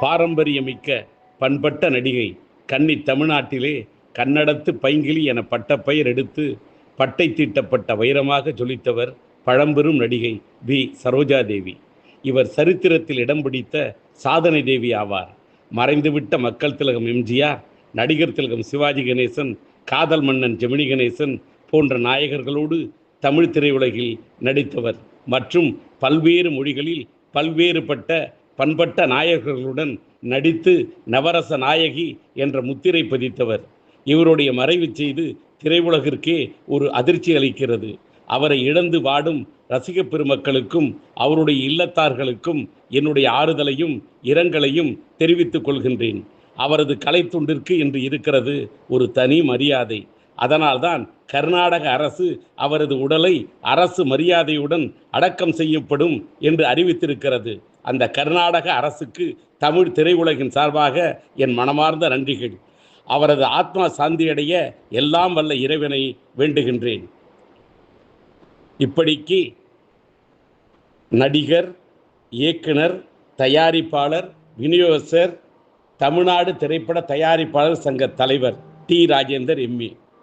பாரம்பரியமிக்க பண்பட்ட நடிகை கன்னி தமிழ்நாட்டிலே கன்னடத்து பைங்கிளி என பட்டப்பெயர் எடுத்து பட்டை தீட்டப்பட்ட வைரமாக ஜொலித்தவர் பழம்பெரும் நடிகை வி சரோஜாதேவி. இவர் சரித்திரத்தில் இடம் பிடித்த சாதனை தேவி ஆவார். மறைந்துவிட்ட மக்கள் திலகம் எம்ஜிஆர், நடிகர் திலகம் சிவாஜி கணேசன், காதல் மன்னன் ஜெமினி கணேசன் போன்ற நாயகர்களோடு தமிழ் திரையுலகில் நடித்தவர் மற்றும் பல்வேறு மொழிகளில் பல்வேறுபட்ட பண்பட்ட நாயகர்களுடன் நடித்து நவரச நாயகி என்ற முத்திரை பதித்தவர். இவருடைய மறைவு செய்து திரையுலகிற்கே ஒரு அதிர்ச்சி அளிக்கிறது. அவரை இழந்து வாடும் ரசிக பெருமக்களுக்கும் அவருடைய இல்லத்தார்களுக்கும் என்னுடைய ஆறுதலையும் இரங்கலையும் தெரிவித்துக் கொள்கின்றேன். அவரது கலைத்துண்டிற்கு என்று இருக்கிறது ஒரு தனி மரியாதை. அதனால்தான் கர்நாடக அரசு அவரது உடலை அரசு மரியாதையுடன் அடக்கம் செய்யப்படும் என்று அறிவித்திருக்கிறது. அந்த கர்நாடக அரசுக்கு தமிழ் திரையுலகின் சார்பாக என் மனமார்ந்த நன்றிகள். அவரது ஆத்மா சாந்தியடைய எல்லாம் வல்ல இறைவனை வேண்டுகின்றேன். இப்படிக்கு நடிகர், இயக்குனர், தயாரிப்பாளர், விநியோகஸ்தர், தமிழ்நாடு திரைப்பட தயாரிப்பாளர் சங்க தலைவர் டி. ராஜேந்தர் எம்ஏ.